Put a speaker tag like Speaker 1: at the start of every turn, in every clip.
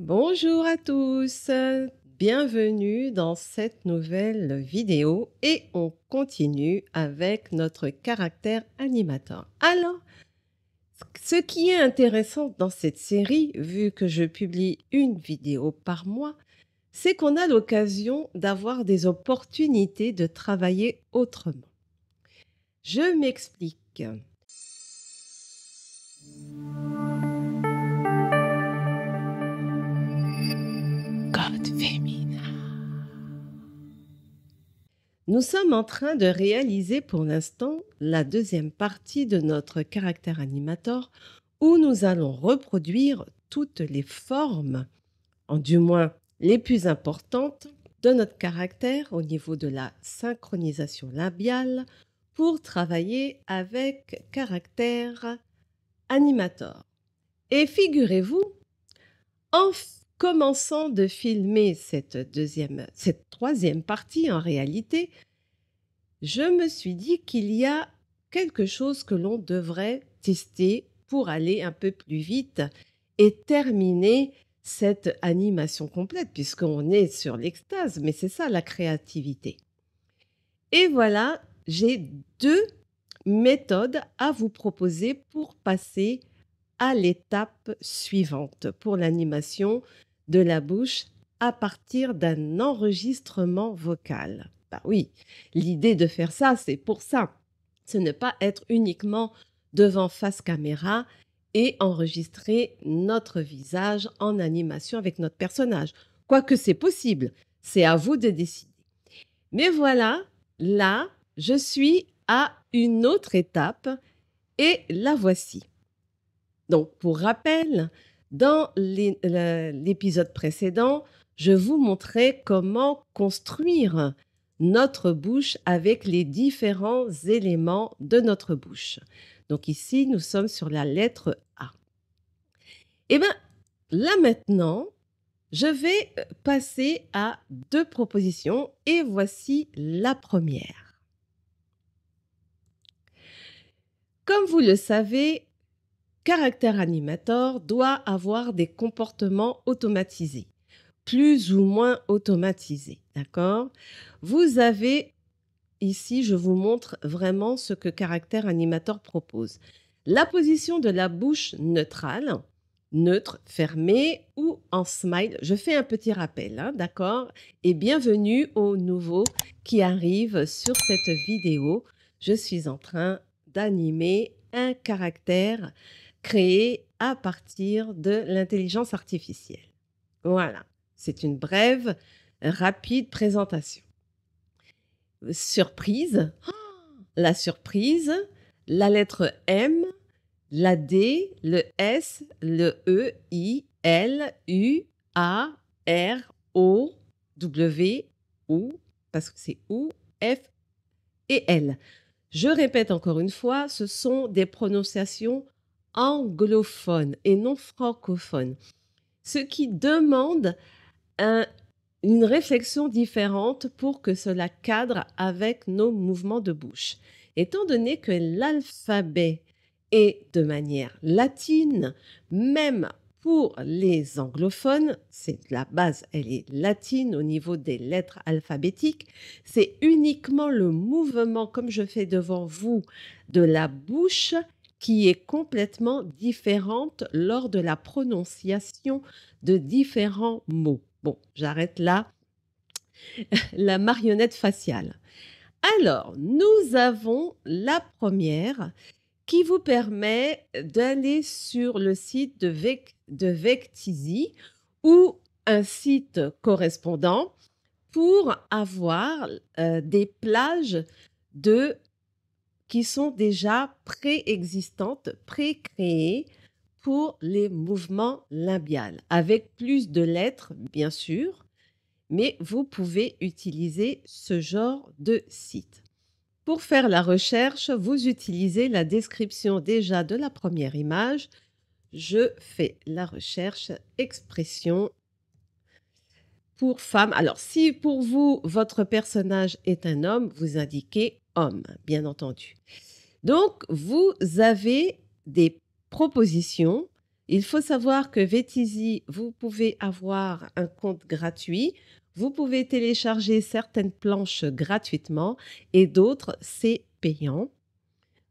Speaker 1: Bonjour à tous, bienvenue dans cette nouvelle vidéo et on continue avec notre caractère animateur. Alors, ce qui est intéressant dans cette série, vu que je publie une vidéo par mois, c'est qu'on a l'occasion d'avoir des opportunités de travailler autrement. Je m'explique. Nous sommes en train de réaliser pour l'instant la deuxième partie de notre caractère animateur où nous allons reproduire toutes les formes, du moins les plus importantes, de notre caractère au niveau de la synchronisation labiale pour travailler avec caractère animateur. Et figurez-vous, en commençant de filmer cette troisième partie en réalité, je me suis dit qu'il y a quelque chose que l'on devrait tester pour aller un peu plus vite et terminer cette animation complète, puisqu'on est sur l'extase, mais c'est ça la créativité. Et voilà, j'ai 2 méthodes à vous proposer pour passer à l'étape suivante pour l'animation de la bouche à partir d'un enregistrement vocal. Bah oui, l'idée de faire ça, c'est pour ça. Ce n'est pas être uniquement devant face caméra et enregistrer notre visage en animation avec notre personnage. Quoique c'est possible, c'est à vous de décider. Mais voilà, là, je suis à une autre étape et la voici. Donc, pour rappel, dans l'épisode précédent, je vous montrais comment construire notre bouche avec les différents éléments de notre bouche. Donc ici, nous sommes sur la lettre A. Et bien, là maintenant, je vais passer à 2 propositions et voici la première. Comme vous le savez, caractère animateur doit avoir des comportements automatisés, plus ou moins automatisés, d'accord? Vous avez ici, je vous montre vraiment ce que caractère animateur propose. La position de la bouche neutrale, neutre, fermée ou en smile. Je fais un petit rappel, hein, d'accord? Et bienvenue aux nouveaux qui arrivent sur cette vidéo. Je suis en train d'animer un caractère créé à partir de l'intelligence artificielle. Voilà, c'est une brève, rapide présentation. Surprise, la surprise, la lettre M, la D, le S, le E, I, L, U, A, R, O, W, O, parce que c'est O, F et L. Je répète encore une fois, ce sont des prononciations anglophones et non francophones, ce qui demande une réflexion différente pour que cela cadre avec nos mouvements de bouche. Étant donné que l'alphabet est de manière latine, même pour les anglophones, c'est la base, elle est latine au niveau des lettres alphabétiques, c'est uniquement le mouvement, comme je fais devant vous, de la bouche qui est complètement différente lors de la prononciation de différents mots. Bon, j'arrête là la marionnette faciale. Alors, nous avons la première qui vous permet d'aller sur le site de Vectizi ou un site correspondant pour avoir des plages qui sont déjà préexistantes, pré-créées pour les mouvements labiaux, avec plus de lettres, bien sûr, mais vous pouvez utiliser ce genre de site. Pour faire la recherche, vous utilisez la description déjà de la première image. Je fais la recherche expression pour femme. Alors, si pour vous, votre personnage est un homme, vous indiquez homme, bien entendu. Donc, vous avez des propositions Il faut savoir que Vetizi, vous pouvez avoir un compte gratuit. Vous pouvez télécharger certaines planches gratuitement et d'autres, c'est payant.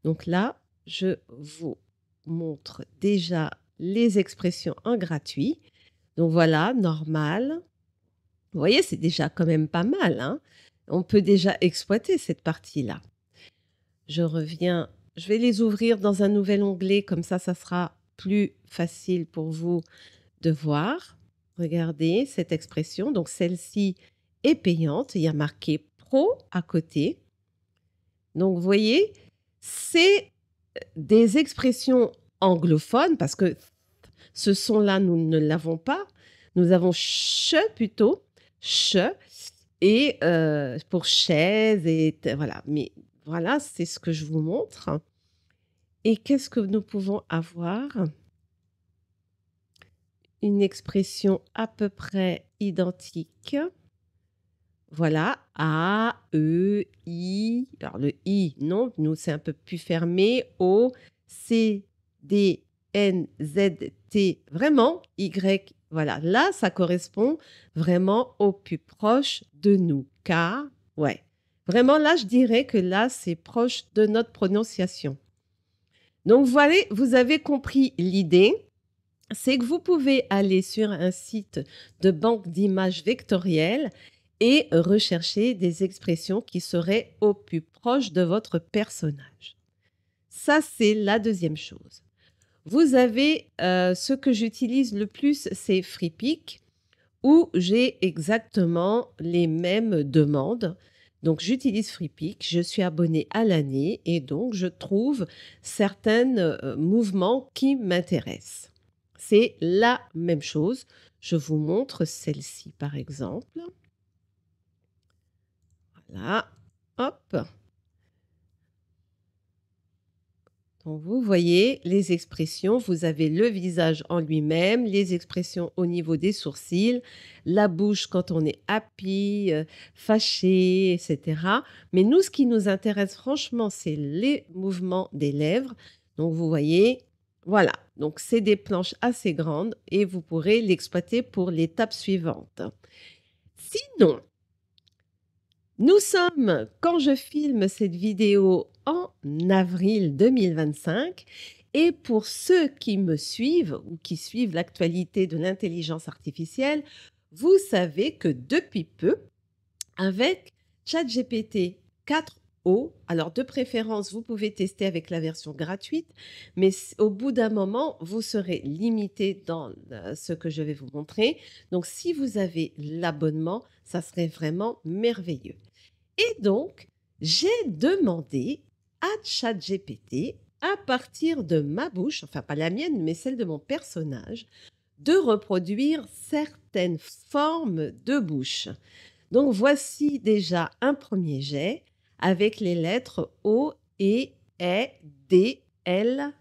Speaker 1: Donc là, je vous montre déjà les expressions en gratuit. Donc voilà, normal. Vous voyez, c'est déjà quand même pas mal, hein. On peut déjà exploiter cette partie-là. Je reviens, je vais les ouvrir dans un nouvel onglet, comme ça sera plus facile pour vous de voir. Regardez cette expression. Donc celle-ci est payante. Il y a marqué Pro à côté. Donc vous voyez, c'est des expressions anglophones parce que ce son-là, nous ne l'avons pas. Nous avons che plutôt, che, et pour chaise, et voilà. Mais voilà, c'est ce que je vous montre. Et qu'est-ce que nous pouvons avoir? Une expression à peu près identique. Voilà, A, E, I. Alors le I, non, nous c'est un peu plus fermé. O, C, D, N, Z, T, vraiment, Y. Voilà, là, ça correspond vraiment au plus proche de nous. K, ouais. Vraiment, là, je dirais que là, c'est proche de notre prononciation. Donc, voilà, vous avez compris l'idée. C'est que vous pouvez aller sur un site de banque d'images vectorielles et rechercher des expressions qui seraient au plus proche de votre personnage. Ça, c'est la deuxième chose. Vous avez ce que j'utilise le plus, c'est FreePic, où j'ai exactement les mêmes demandes. Donc, j'utilise FreePic, je suis abonnée à l'année et donc je trouve certains mouvements qui m'intéressent. C'est la même chose. Je vous montre celle-ci, par exemple. Voilà, hop. Donc, vous voyez les expressions, vous avez le visage en lui-même, les expressions au niveau des sourcils, la bouche quand on est happy, fâché, etc. Mais nous, ce qui nous intéresse franchement, c'est les mouvements des lèvres. Donc, vous voyez, voilà. Donc, c'est des planches assez grandes et vous pourrez l'exploiter pour l'étape suivante. Sinon, nous sommes, quand je filme cette vidéo, en avril 2025 et pour ceux qui me suivent ou qui suivent l'actualité de l'intelligence artificielle, vous savez que depuis peu, avec ChatGPT 4o, alors de préférence, vous pouvez tester avec la version gratuite, mais au bout d'un moment, vous serez limité dans ce que je vais vous montrer. Donc, si vous avez l'abonnement, ça serait vraiment merveilleux. Et donc, j'ai demandé à ChatGPT, à partir de ma bouche, enfin pas la mienne, mais celle de mon personnage, de reproduire certaines formes de bouche. Donc, voici déjà un premier jet avec les lettres O, E, D, L,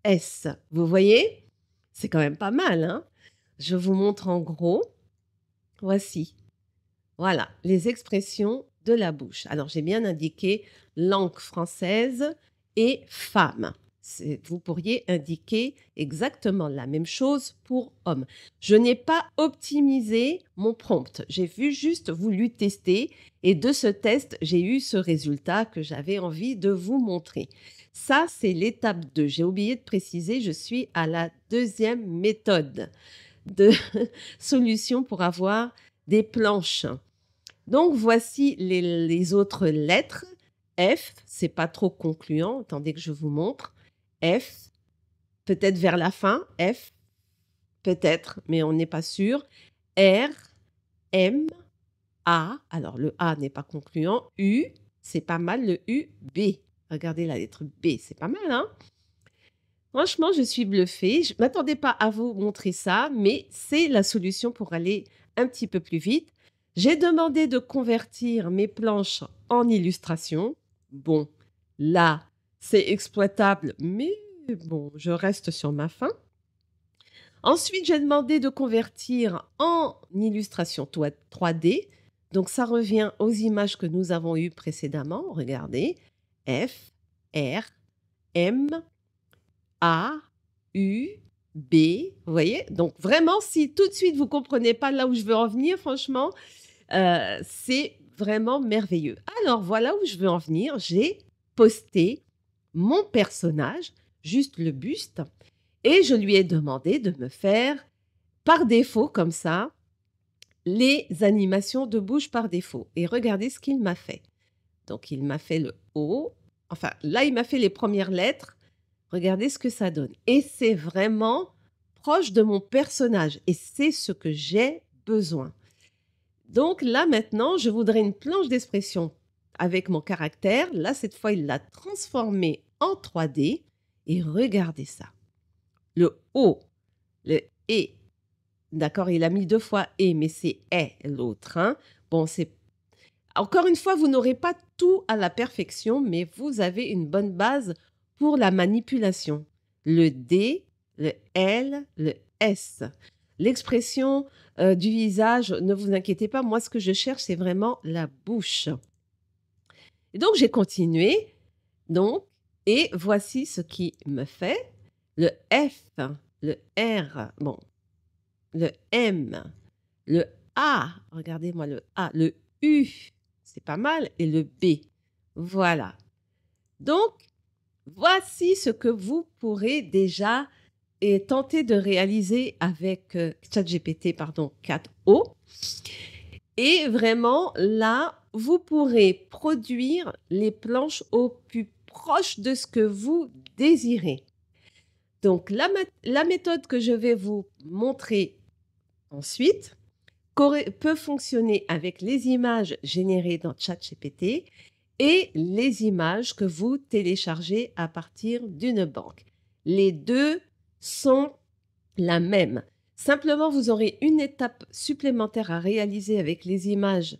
Speaker 1: S. Vous voyez? C'est quand même pas mal, hein? Je vous montre en gros. Voici. Voilà, les expressions de la bouche. Alors, j'ai bien indiqué langue française et femme. Vous pourriez indiquer exactement la même chose pour homme. Je n'ai pas optimisé mon prompt. J'ai juste voulu tester et de ce test, j'ai eu ce résultat que j'avais envie de vous montrer. Ça, c'est l'étape 2. J'ai oublié de préciser, je suis à la deuxième méthode de solution pour avoir des planches. Donc, voici les autres lettres. F, c'est pas trop concluant. Attendez que je vous montre. F, peut-être vers la fin. F, peut-être, mais on n'est pas sûr. R, M, A. Alors, le A n'est pas concluant. U, c'est pas mal. Le U, B. Regardez la lettre B, c'est pas mal, hein? Franchement, je suis bluffée. Je ne m'attendais pas à vous montrer ça, mais c'est la solution pour aller un petit peu plus vite. J'ai demandé de convertir mes planches en illustration. Bon, là, c'est exploitable, mais bon, je reste sur ma faim. Ensuite, j'ai demandé de convertir en illustration 3D. Donc, ça revient aux images que nous avons eues précédemment. Regardez. F, R, M, A, U, B, vous voyez? Donc vraiment, si tout de suite vous comprenez pas là où je veux en venir, franchement, c'est vraiment merveilleux. Alors voilà où je veux en venir. J'ai posté mon personnage, juste le buste, et je lui ai demandé de me faire, par défaut, comme ça, les animations de bouche par défaut. Et regardez ce qu'il m'a fait. Donc, il m'a fait le O. Enfin, là, il m'a fait les premières lettres. Regardez ce que ça donne. Et c'est vraiment proche de mon personnage. Et c'est ce que j'ai besoin. Donc là, maintenant, je voudrais une planche d'expression avec mon caractère. Là, cette fois, il l'a transformé en 3D. Et regardez ça. Le O, le E. D'accord, il a mis 2 fois « et », mais c'est « est » l'autre, hein. Bon, c'est encore une fois, vous n'aurez pas tout à la perfection, mais vous avez une bonne base pour la manipulation. Le D, le L, le S. L'expression, du visage, ne vous inquiétez pas, moi, ce que je cherche, c'est vraiment la bouche. Et donc j'ai continué, donc et voici ce qui me fait. Le F, le R, bon, le M, le A, regardez-moi le A, le U, c'est pas mal, et le B. Voilà. Donc, voici ce que vous pourrez déjà tenter de réaliser avec ChatGPT, pardon, 4O. Et vraiment, là, vous pourrez produire les planches au plus proche de ce que vous désirez. Donc, la méthode que je vais vous montrer ensuite peut fonctionner avec les images générées dans ChatGPT et les images que vous téléchargez à partir d'une banque. Les deux sont la même. Simplement, vous aurez une étape supplémentaire à réaliser avec les images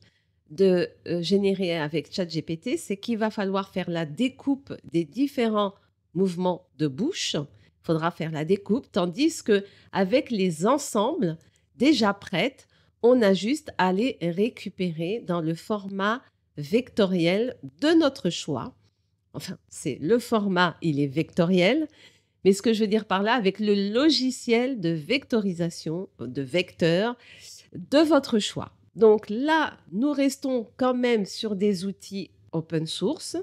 Speaker 1: générées avec ChatGPT, c'est qu'il va falloir faire la découpe des différents mouvements de bouche. Il faudra faire la découpe, tandis que avec les ensembles déjà prêtes, on a juste à les récupérer dans le format vectoriel de notre choix. Enfin, c'est le format, il est vectoriel, mais ce que je veux dire par là, avec le logiciel de vectorisation, de vecteur, de votre choix. Donc là, nous restons quand même sur des outils open source,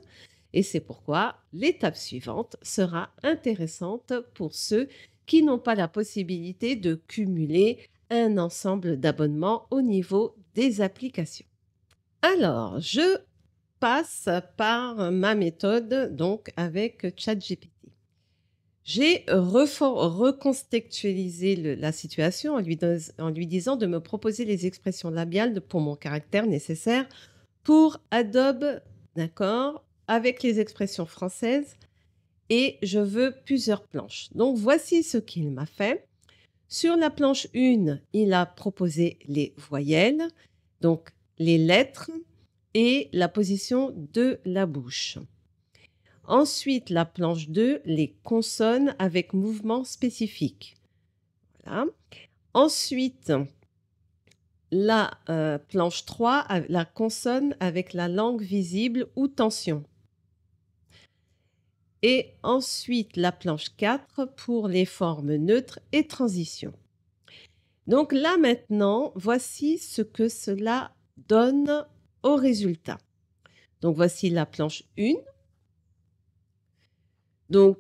Speaker 1: et c'est pourquoi l'étape suivante sera intéressante pour ceux qui n'ont pas la possibilité de cumuler un ensemble d'abonnements au niveau des applications. Alors, je passe par ma méthode donc avec ChatGPT. J'ai recontextualisé la situation en lui disant de me proposer les expressions labiales pour mon caractère nécessaires pour Adobe, d'accord, avec les expressions françaises, et je veux plusieurs planches. Donc, voici ce qu'il m'a fait. Sur la planche 1, il a proposé les voyelles, donc les lettres et la position de la bouche. Ensuite, la planche 2, les consonnes avec mouvement spécifique. Voilà. Ensuite, la planche 3, la consonne avec la langue visible ou tension. Et ensuite, la planche 4 pour les formes neutres et transitions. Donc là, maintenant, voici ce que cela donne au résultat. Donc, voici la planche 1. Donc,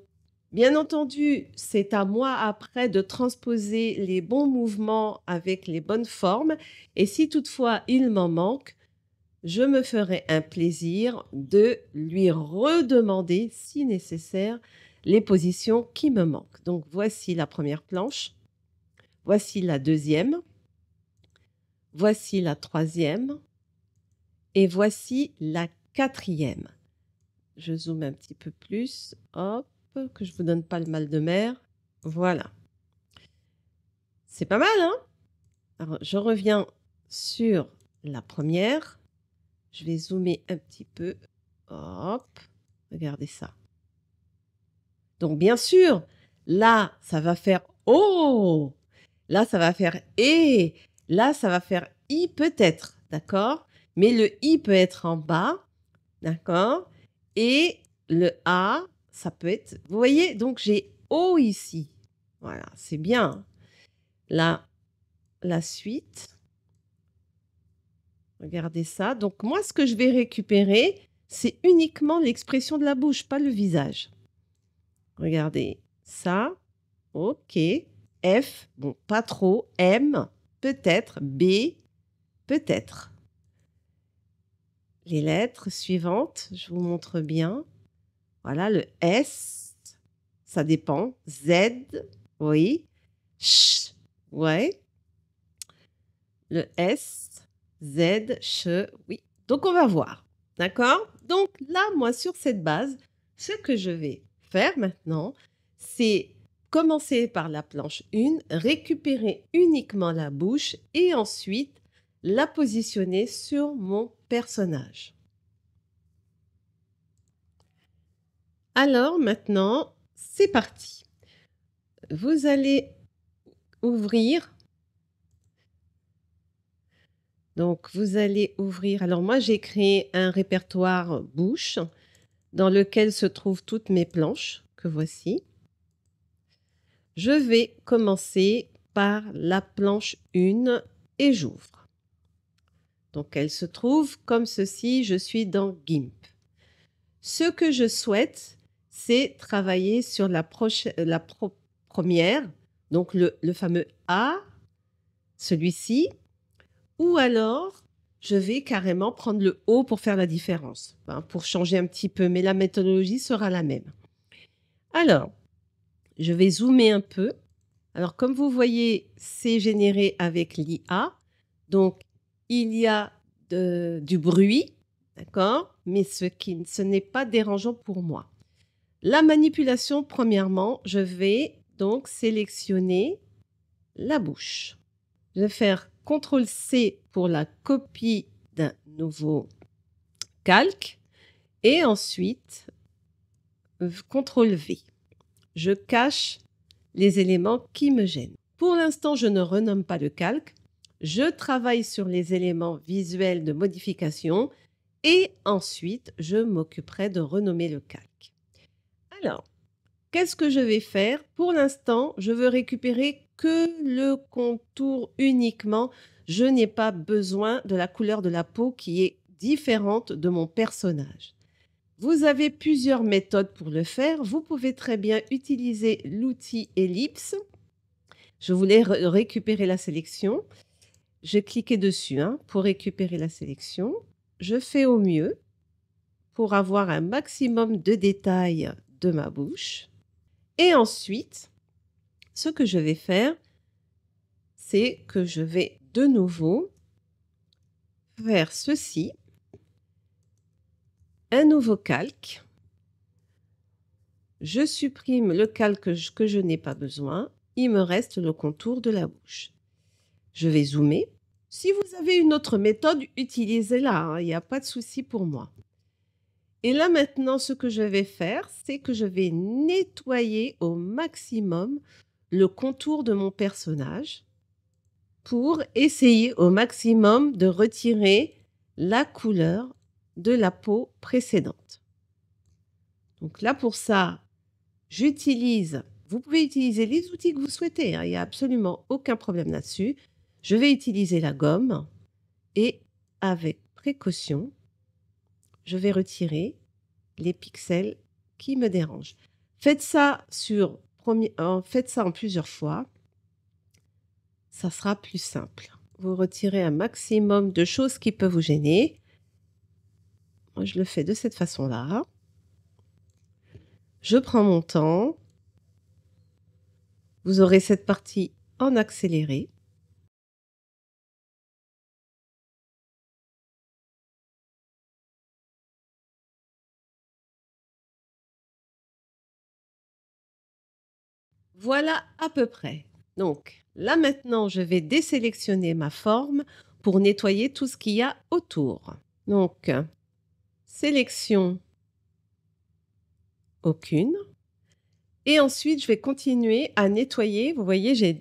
Speaker 1: bien entendu, c'est à moi après de transposer les bons mouvements avec les bonnes formes. Et si toutefois il m'en manque, je me ferai un plaisir de lui redemander, si nécessaire, les positions qui me manquent. Donc, voici la première planche. Voici la deuxième. Voici la troisième. Et voici la quatrième. Je zoome un petit peu plus. Hop, que je ne vous donne pas le mal de mer. Voilà. C'est pas mal, hein? Alors, je reviens sur la première. Je vais zoomer un petit peu. Hop, regardez ça. Donc, bien sûr, là, ça va faire « oh ». Là, ça va faire « et ». Là, ça va faire « i » peut-être, d'accord? Mais le « i » peut être en bas, d'accord? Et le « a », ça peut être... Vous voyez, donc j'ai « o » ici. Voilà, c'est bien. Là, la suite, regardez ça. Donc moi, ce que je vais récupérer, c'est uniquement l'expression de la bouche, pas le visage. Regardez ça. OK. F, bon, pas trop. M, peut-être. B, peut-être. Les lettres suivantes, je vous montre bien. Voilà, le S, ça dépend. Z, oui. Ch, ouais. Le S, Z, ch, oui. Donc, on va voir. D'accord? Donc, là, moi, sur cette base, ce que je vais faire maintenant, c'est commencer par la planche 1, récupérer uniquement la bouche et ensuite la positionner sur mon personnage. Alors maintenant, c'est parti. Vous allez ouvrir. Donc, vous allez ouvrir. Alors, moi, j'ai créé un répertoire bouche dans lequel se trouvent toutes mes planches que voici. Je vais commencer par la planche 1 et j'ouvre. Donc, elle se trouve comme ceci. Je suis dans GIMP. Ce que je souhaite, c'est travailler sur la première, donc le fameux A, celui-ci, ou alors je vais carrément prendre le O pour faire la différence, hein, pour changer un petit peu, mais la méthodologie sera la même. Alors, je vais zoomer un peu. Alors, comme vous voyez, c'est généré avec l'IA, donc il y a du bruit, d'accord, mais ce n'est pas dérangeant pour moi. La manipulation, premièrement, je vais donc sélectionner la bouche. Je vais faire CTRL-C pour la copie d'un nouveau calque et ensuite CTRL-V. Je cache les éléments qui me gênent. Pour l'instant, je ne renomme pas le calque. Je travaille sur les éléments visuels de modification et ensuite, je m'occuperai de renommer le calque. Alors, qu'est-ce que je vais faire? Pour l'instant, je veux récupérer que le contour uniquement. Je n'ai pas besoin de la couleur de la peau qui est différente de mon personnage. Vous avez plusieurs méthodes pour le faire. Vous pouvez très bien utiliser l'outil ellipse. Je voulais récupérer la sélection. Je cliquais dessus pour récupérer la sélection. Je fais au mieux pour avoir un maximum de détails de ma bouche. Et ensuite, ce que je vais faire, c'est que je vais de nouveau faire ceci, un nouveau calque. Je supprime le calque que je n'ai pas besoin. Il me reste le contour de la bouche. Je vais zoomer. Si vous avez une autre méthode, utilisez-la. Il n'y a pas de souci pour moi. Et là maintenant, ce que je vais faire, c'est que je vais nettoyer au maximum le contour de mon personnage pour essayer au maximum de retirer la couleur de la peau précédente. Donc là, pour ça, vous pouvez utiliser les outils que vous souhaitez, il n'y a absolument aucun problème là-dessus. Je vais utiliser la gomme et avec précaution, je vais retirer les pixels qui me dérangent. Faites ça en plusieurs fois. Ça sera plus simple. Vous retirez un maximum de choses qui peuvent vous gêner. Moi, je le fais de cette façon-là. Je prends mon temps. Vous aurez cette partie en accéléré. Voilà à peu près. Donc là maintenant, je vais désélectionner ma forme pour nettoyer tout ce qu'il y a autour. Donc, sélection aucune. Et ensuite, je vais continuer à nettoyer. Vous voyez, j'ai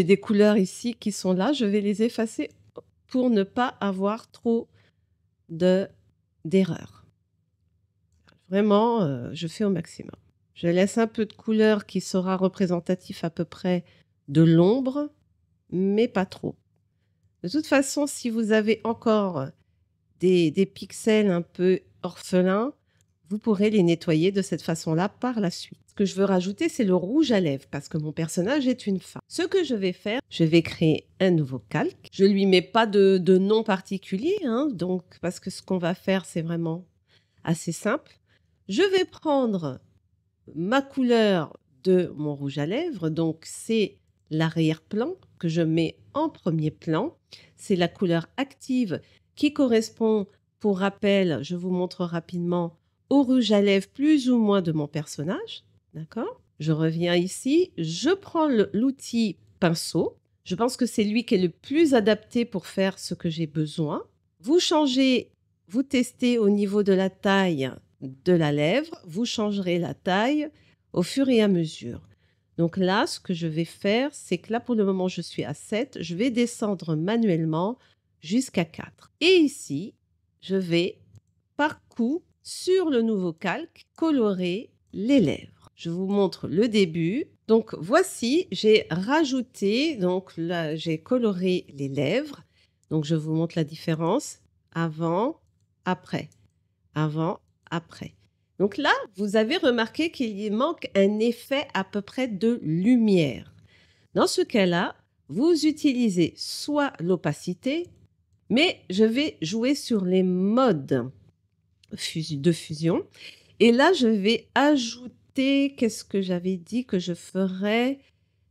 Speaker 1: des couleurs ici qui sont là. Je vais les effacer pour ne pas avoir trop d'erreurs. Vraiment, je fais au maximum. Je laisse un peu de couleur qui sera représentatif à peu près de l'ombre, mais pas trop. De toute façon, si vous avez encore des pixels un peu orphelins, vous pourrez les nettoyer de cette façon-là par la suite. Ce que je veux rajouter, c'est le rouge à lèvres parce que mon personnage est une femme. Ce que je vais faire, je vais créer un nouveau calque. Je lui mets pas de nom particulier, hein, donc, parce que ce qu'on va faire, c'est vraiment assez simple. Je vais prendre ma couleur de mon rouge à lèvres, donc c'est l'arrière-plan que je mets en premier plan. C'est la couleur active qui correspond, pour rappel, je vous montre rapidement, au rouge à lèvres plus ou moins de mon personnage. D'accord? Je reviens ici, je prends l'outil pinceau. Je pense que c'est lui qui est le plus adapté pour faire ce que j'ai besoin. Vous changez, vous testez au niveau de la taille de la lèvre, vous changerez la taille au fur et à mesure. Donc là, ce que je vais faire, c'est que là, pour le moment, je suis à 7. Je vais descendre manuellement jusqu'à 4. Et ici, je vais, par coup, sur le nouveau calque, colorer les lèvres. Je vous montre le début. Donc voici, j'ai rajouté, donc là, j'ai coloré les lèvres. Donc je vous montre la différence. Avant, après. Avant, après. Donc là, vous avez remarqué qu'il y manque un effet à peu près de lumière. Dans ce cas-là, vous utilisez soit l'opacité, mais je vais jouer sur les modes de fusion. Et là, je vais ajouter, qu'est-ce que j'avais dit que je ferais?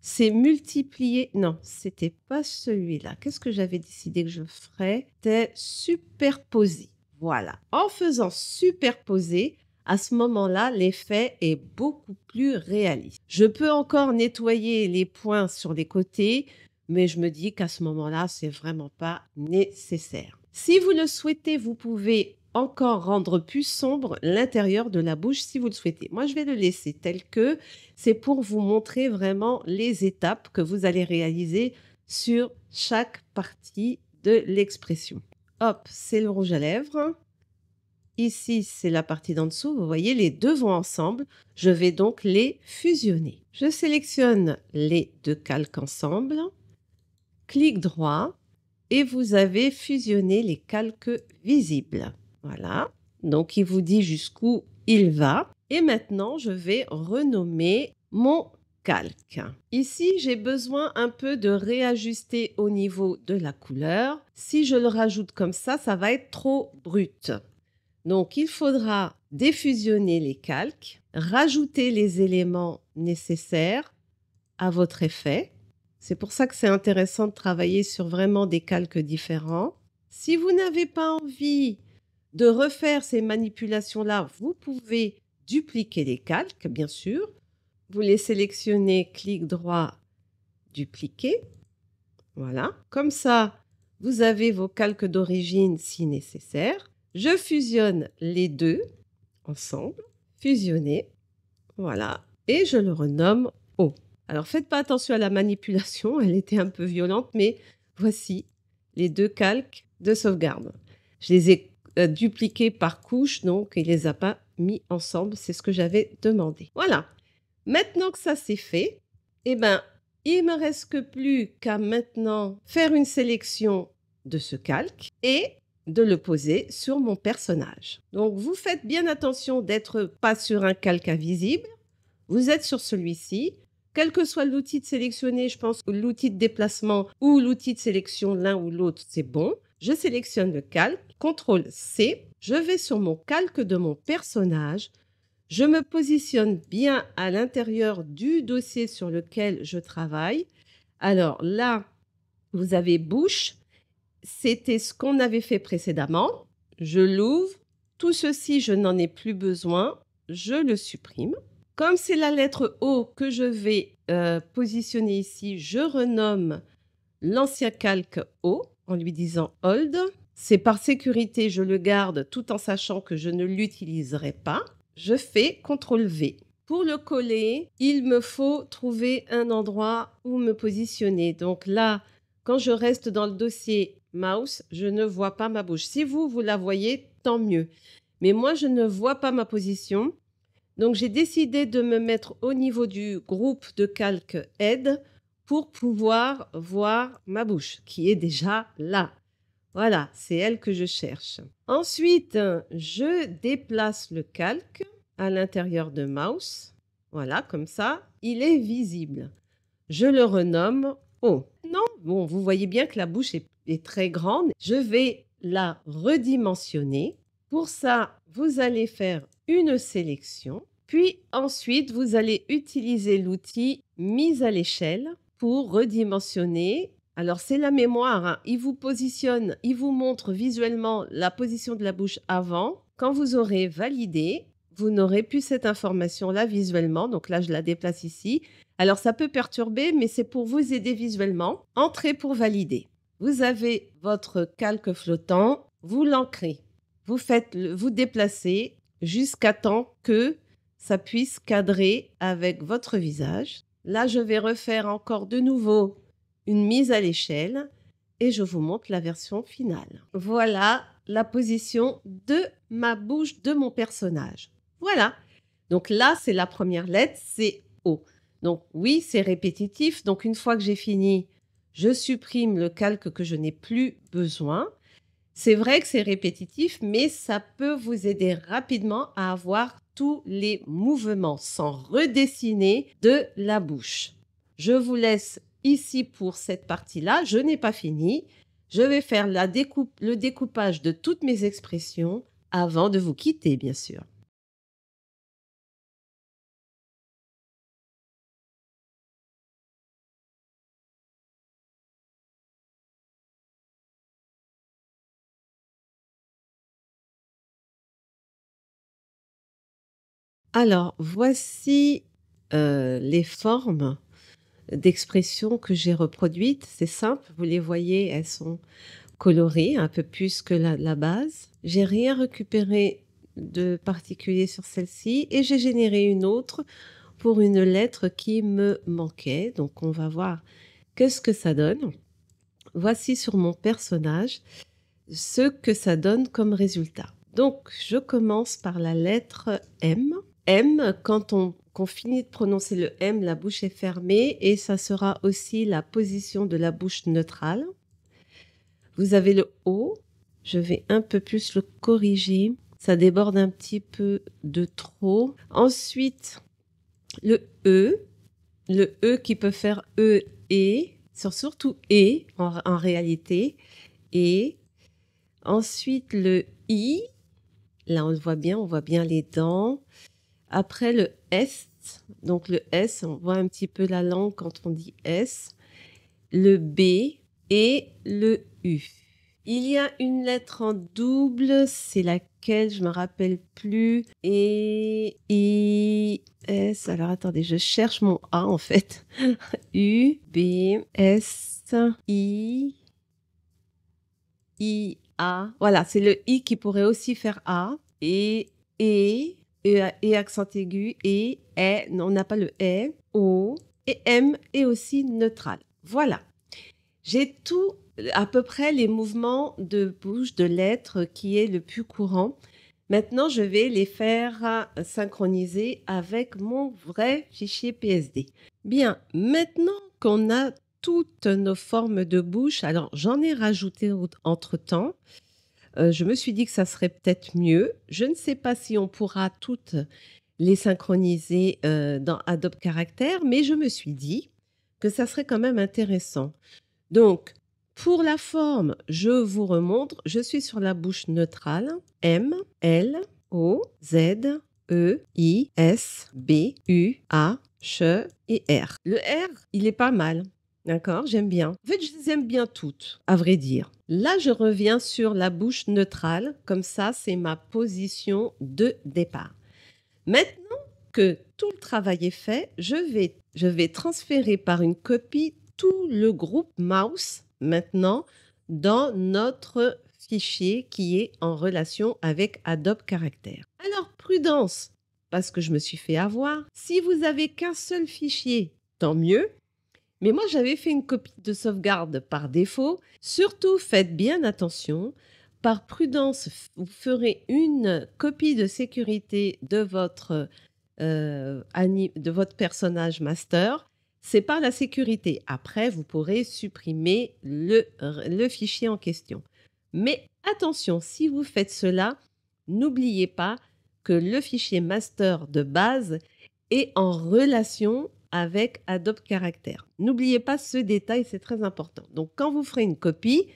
Speaker 1: C'est multiplier. Non, c'était pas celui-là. Qu'est-ce que j'avais décidé que je ferais? C'était superposer. Voilà. En faisant superposer, à ce moment-là, l'effet est beaucoup plus réaliste. Je peux encore nettoyer les points sur les côtés, mais je me dis qu'à ce moment-là, c'est vraiment pas nécessaire. Si vous le souhaitez, vous pouvez encore rendre plus sombre l'intérieur de la bouche si vous le souhaitez. Moi, je vais le laisser tel que. C'est pour vous montrer vraiment les étapes que vous allez réaliser sur chaque partie de l'expression. Hop, c'est le rouge à lèvres. Ici, c'est la partie d'en dessous. Vous voyez, les deux vont ensemble. Je vais donc les fusionner. Je sélectionne les deux calques ensemble. Clic droit et vous avez fusionné les calques visibles. Voilà. Donc, il vous dit jusqu'où il va. Et maintenant, je vais renommer mon calque. Ici, j'ai besoin un peu de réajuster au niveau de la couleur. Si je le rajoute comme ça va être trop brut. Donc, il faudra défusionner les calques, rajouter les éléments nécessaires à votre effet. C'est pour ça que c'est intéressant de travailler sur vraiment des calques différents. Si vous n'avez pas envie de refaire ces manipulations-là, vous pouvez dupliquer les calques, bien sûr. Vous les sélectionnez, clic droit, dupliquer. Voilà. Comme ça, vous avez vos calques d'origine si nécessaire. Je fusionne les deux ensemble. Fusionner. Voilà. Et je le renomme O. Alors, faites pas attention à la manipulation, elle était un peu violente, mais voici les deux calques de sauvegarde. Je les ai dupliqués par couche, donc il les a pas mis ensemble, c'est ce que j'avais demandé. Voilà. Maintenant que ça c'est fait, eh ben, il me reste que plus qu'à maintenant faire une sélection de ce calque et de le poser sur mon personnage. Donc, vous faites bien attention d'être pas sur un calque invisible. Vous êtes sur celui-ci. Quel que soit l'outil de sélectionner, je pense que l'outil de déplacement ou l'outil de sélection, l'un ou l'autre, c'est bon. Je sélectionne le calque, CTRL-C, je vais sur mon calque de mon personnage, je me positionne bien à l'intérieur du dossier sur lequel je travaille. Alors là, vous avez bouche, c'était ce qu'on avait fait précédemment. Je l'ouvre, tout ceci, je n'en ai plus besoin, je le supprime. Comme c'est la lettre O que je vais positionner ici, je renomme l'ancien calque O en lui disant Hold. C'est par sécurité, je le garde tout en sachant que je ne l'utiliserai pas. Je fais CTRL-V. Pour le coller, il me faut trouver un endroit où me positionner. Donc là, quand je reste dans le dossier mouse, je ne vois pas ma bouche. Si vous la voyez, tant mieux. Mais moi, je ne vois pas ma position. Donc, j'ai décidé de me mettre au niveau du groupe de calque aide pour pouvoir voir ma bouche, qui est déjà là. Voilà, c'est elle que je cherche. Ensuite, je déplace le calque à l'intérieur de Mouse. Voilà, comme ça, il est visible. Je le renomme O. Non, bon, vous voyez bien que la bouche est très grande. Je vais la redimensionner. Pour ça, vous allez faire une sélection. Puis ensuite, vous allez utiliser l'outil mise à l'échelle pour redimensionner. Alors, c'est la mémoire, hein. Il vous positionne, il vous montre visuellement la position de la bouche avant. Quand vous aurez validé, vous n'aurez plus cette information-là visuellement. Donc là, je la déplace ici. Alors, ça peut perturber, mais c'est pour vous aider visuellement. Entrez pour valider. Vous avez votre calque flottant, vous l'ancrez. Vous déplacez jusqu'à temps que ça puisse cadrer avec votre visage. Là, je vais refaire encore de nouveau une mise à l'échelle et je vous montre la version finale. Voilà la position de ma bouche de mon personnage. Voilà. Donc là, c'est la première lettre, c'est O. Donc oui, c'est répétitif. Donc une fois que j'ai fini, je supprime le calque que je n'ai plus besoin. C'est vrai que c'est répétitif, mais ça peut vous aider rapidement à avoir tous les mouvements sans redessiner de la bouche. Je vous laisse ici pour cette partie-là. Je n'ai pas fini. Je vais faire le découpage de toutes mes expressions avant de vous quitter, bien sûr. Alors, voici les formes d'expression que j'ai reproduites. C'est simple, vous les voyez, elles sont colorées un peu plus que la base. J'ai rien récupéré de particulier sur celle-ci et j'ai généré une autre pour une lettre qui me manquait. Donc, on va voir qu'est-ce que ça donne. Voici sur mon personnage ce que ça donne comme résultat. Donc, je commence par la lettre M. M, quand qu'on finit de prononcer le M, la bouche est fermée et ça sera aussi la position de la bouche neutrale. Vous avez le O, je vais un peu plus le corriger, ça déborde un petit peu de trop. Ensuite, le E qui peut faire E et, surtout et en réalité, et. Ensuite, le I, là on le voit bien, on voit bien les dents. Après le S, donc le S, on voit un petit peu la langue quand on dit S. Le B et le U. Il y a une lettre en double, c'est laquelle, je me rappelle plus. Et I, S, alors attendez, je cherche mon A en fait. U, B, S, I, A. Voilà, c'est le I qui pourrait aussi faire A. Et accent aigu, non, on n'a pas le E, O, et M est aussi neutral. Voilà. J'ai tout, à peu près les mouvements de bouche, de lettres qui est le plus courant. Maintenant, je vais les faire synchroniser avec mon vrai fichier PSD. Bien, maintenant qu'on a toutes nos formes de bouche, alors j'en ai rajouté entre-temps. Je me suis dit que ça serait peut-être mieux. Je ne sais pas si on pourra toutes les synchroniser dans Adobe Caractère, mais je me suis dit que ça serait quand même intéressant. Donc, pour la forme, je vous remontre. Je suis sur la bouche neutrale. M, L, O, Z, E, I, S, B, U, A, Ch et R. Le R, il est pas mal. D'accord, j'aime bien. En fait, je les aime bien toutes, à vrai dire. Là, je reviens sur la bouche neutrale. Comme ça, c'est ma position de départ. Maintenant que tout le travail est fait, je vais transférer par une copie tout le groupe Mouse maintenant dans notre fichier qui est en relation avec Adobe Caractère. Alors, prudence, parce que je me suis fait avoir. Si vous avez qu'un seul fichier, tant mieux. Mais moi, j'avais fait une copie de sauvegarde par défaut. Surtout, faites bien attention. Par prudence, vous ferez une copie de sécurité de votre de votre personnage master, c'est par la sécurité. Après, vous pourrez supprimer le fichier en question. Mais attention, si vous faites cela, n'oubliez pas que le fichier master de base est en relation avec Adobe Character. N'oubliez pas ce détail, c'est très important. Donc, quand vous ferez une copie,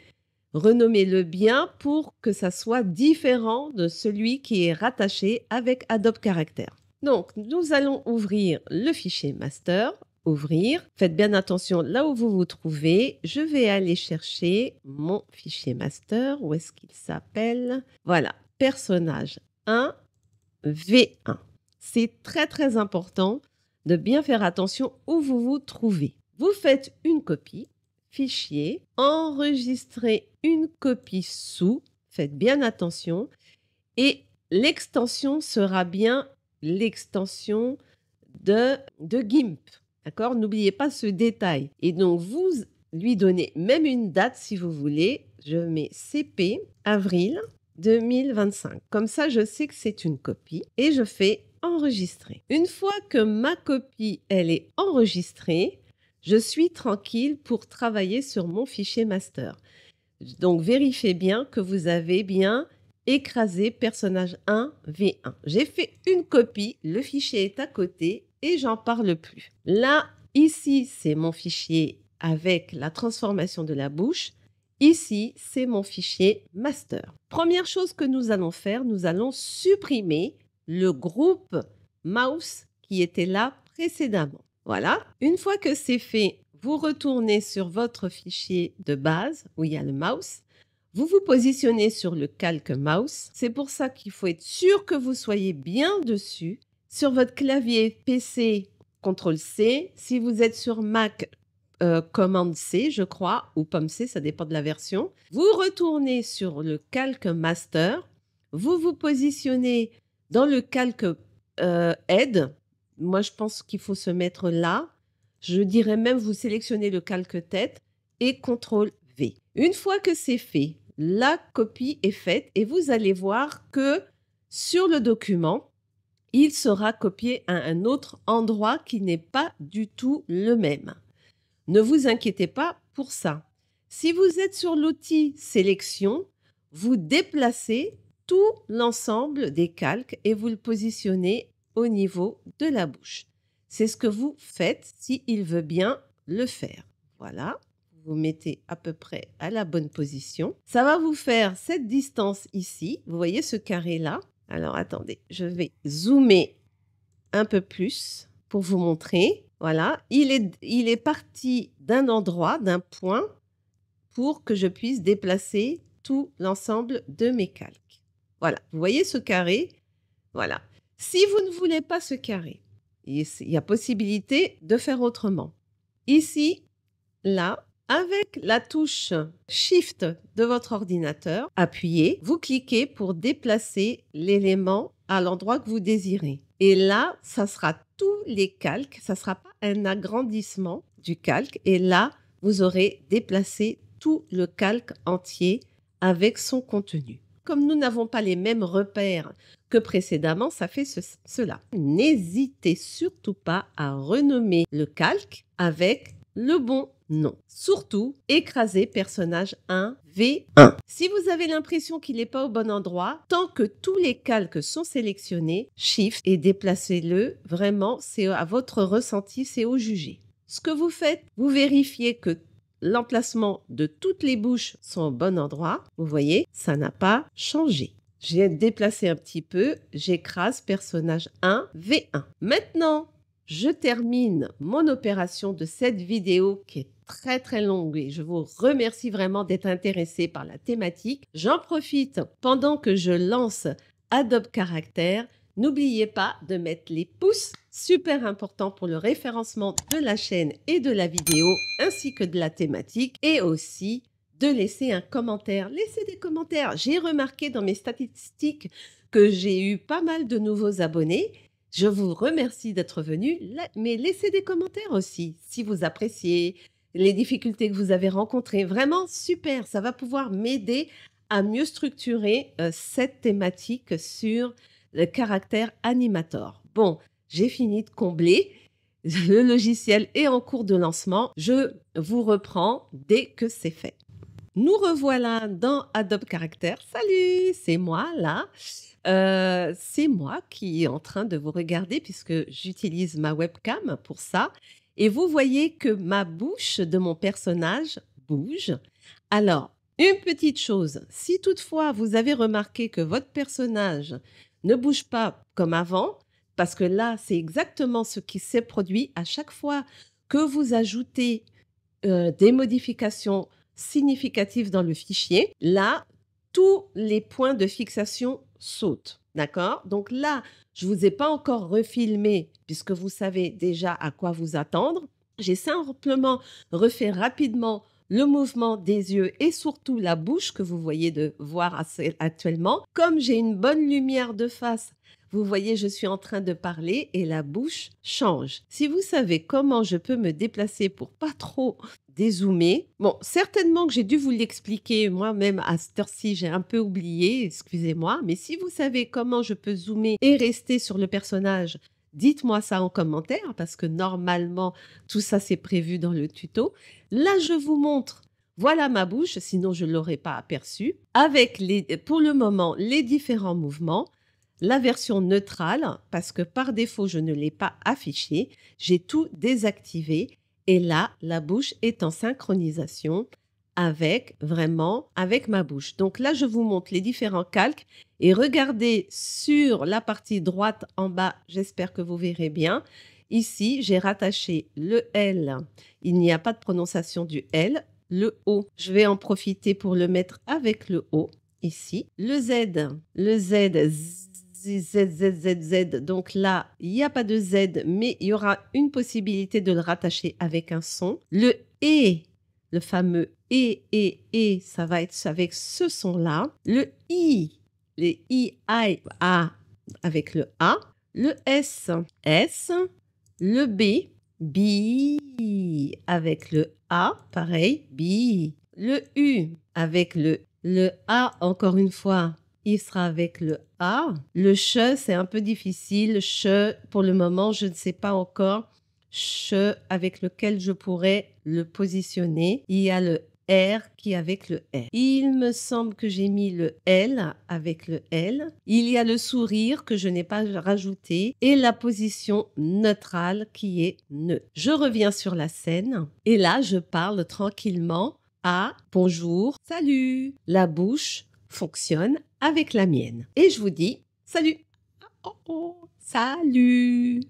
Speaker 1: renommez-le bien pour que ça soit différent de celui qui est rattaché avec Adobe Character. Donc, nous allons ouvrir le fichier master. Ouvrir. Faites bien attention là où vous vous trouvez. Je vais aller chercher mon fichier master. Où est-ce qu'il s'appelle? Voilà, personnage 1 V1. C'est très très important de bien faire attention où vous vous trouvez. Vous faites une copie, fichier, enregistrez une copie sous, faites bien attention, et l'extension sera bien l'extension de GIMP. D'accord? N'oubliez pas ce détail. Et donc, vous lui donnez même une date si vous voulez. Je mets CP, avril 2025. Comme ça, je sais que c'est une copie et je fais enregistrer. Une fois que ma copie, elle est enregistrée, je suis tranquille pour travailler sur mon fichier master. Donc, vérifiez bien que vous avez bien écrasé personnage 1 V1. J'ai fait une copie, le fichier est à côté et j'en parle plus. Là, ici, c'est mon fichier avec la transformation de la bouche. Ici, c'est mon fichier master. Première chose que nous allons faire, nous allons supprimer le groupe mouse qui était là précédemment. Voilà. Une fois que c'est fait, vous retournez sur votre fichier de base où il y a le mouse. Vous vous positionnez sur le calque mouse. C'est pour ça qu'il faut être sûr que vous soyez bien dessus. Sur votre clavier PC, CTRL-C. Si vous êtes sur Mac, commande C, je crois, ou pomme C, ça dépend de la version. Vous retournez sur le calque master. Vous vous positionnez dans le calque Head. Moi, je pense qu'il faut se mettre là. Je dirais même, vous sélectionnez le calque tête et CTRL-V. Une fois que c'est fait, la copie est faite et vous allez voir que sur le document, il sera copié à un autre endroit qui n'est pas du tout le même. Ne vous inquiétez pas pour ça. Si vous êtes sur l'outil Sélection, vous déplacez tout l'ensemble des calques et vous le positionnez au niveau de la bouche. C'est ce que vous faites s'il veut bien le faire. Voilà, vous mettez à peu près à la bonne position. Ça va vous faire cette distance ici. Vous voyez ce carré-là? Alors, attendez, je vais zoomer un peu plus pour vous montrer. Voilà, il est parti d'un endroit, d'un point, pour que je puisse déplacer tout l'ensemble de mes calques. Voilà, vous voyez ce carré? Voilà. Si vous ne voulez pas ce carré, il y a possibilité de faire autrement. Ici, là, avec la touche Shift de votre ordinateur, appuyez, vous cliquez pour déplacer l'élément à l'endroit que vous désirez. Et là, ça sera tous les calques, ça ne sera pas un agrandissement du calque. Et là, vous aurez déplacé tout le calque entier avec son contenu. Comme nous n'avons pas les mêmes repères que précédemment, ça fait cela. N'hésitez surtout pas à renommer le calque avec le bon nom. Surtout, écraser personnage 1 V1. Si vous avez l'impression qu'il n'est pas au bon endroit, tant que tous les calques sont sélectionnés, Shift et déplacez-le. Vraiment, c'est à votre ressenti, c'est au jugé. Ce que vous faites, vous vérifiez que l'emplacement de toutes les bouches sont au bon endroit. Vous voyez, ça n'a pas changé. J'ai déplacé un petit peu, j'écrase personnage 1 V1. Maintenant, je termine mon opération de cette vidéo qui est très très longue et je vous remercie vraiment d'être intéressé par la thématique. J'en profite pendant que je lance Adobe Character. N'oubliez pas de mettre les pouces, super important pour le référencement de la chaîne et de la vidéo ainsi que de la thématique et aussi de laisser un commentaire. Laissez des commentaires. J'ai remarqué dans mes statistiques que j'ai eu pas mal de nouveaux abonnés. Je vous remercie d'être venu, mais laissez des commentaires aussi si vous appréciez les difficultés que vous avez rencontrées. Vraiment super, ça va pouvoir m'aider à mieux structurer cette thématique sur le caractère animator. Bon, j'ai fini de combler. Le logiciel est en cours de lancement. Je vous reprends dès que c'est fait. Nous revoilà dans Adobe Character. Salut, c'est moi là. C'est moi qui est en train de vous regarder puisque j'utilise ma webcam pour ça. Et vous voyez que ma bouche de mon personnage bouge. Alors, une petite chose, si toutefois vous avez remarqué que votre personnage ne bouge pas comme avant, parce que là, c'est exactement ce qui s'est produit à chaque fois que vous ajoutez des modifications significatives dans le fichier. Là, tous les points de fixation sautent. D'accord? Donc là, je ne vous ai pas encore refilmé puisque vous savez déjà à quoi vous attendre. J'ai simplement refait rapidement le mouvement des yeux et surtout la bouche que vous voyez de voir actuellement. Comme j'ai une bonne lumière de face, vous voyez, je suis en train de parler et la bouche change. Si vous savez comment je peux me déplacer pour pas trop dézoomer, bon, certainement que j'ai dû vous l'expliquer moi-même à cette heure-ci, j'ai un peu oublié, excusez-moi, mais si vous savez comment je peux zoomer et rester sur le personnage, dites-moi ça en commentaire parce que normalement, tout ça c'est prévu dans le tuto. Là, je vous montre, voilà ma bouche, sinon je ne l'aurais pas aperçu, avec pour le moment les différents mouvements. La version neutrale, parce que par défaut, je ne l'ai pas affiché. J'ai tout désactivé. Et là, la bouche est en synchronisation avec ma bouche. Donc là, je vous montre les différents calques. Et regardez sur la partie droite en bas, j'espère que vous verrez bien. Ici, j'ai rattaché le L. Il n'y a pas de prononciation du L. Le O, je vais en profiter pour le mettre avec le O. Ici, le Z, Z. Donc là, il n'y a pas de Z, mais il y aura une possibilité de le rattacher avec un son. Le E, le fameux E, ça va être avec ce son-là. Le I, les A, avec le A. Le S, le B, avec le A, pareil, B. Le U, avec le A, encore une fois, il sera avec le A. Le che, c'est un peu difficile. Che, pour le moment, je ne sais pas encore. Che, avec lequel je pourrais le positionner. Il y a le R qui est avec le R. Il me semble que j'ai mis le L avec le L. Il y a le sourire que je n'ai pas rajouté. Et la position neutrale qui est neutre. Je reviens sur la scène. Et là, je parle tranquillement à bonjour, salut. La bouche fonctionne avec la mienne. Et je vous dis salut. Salut.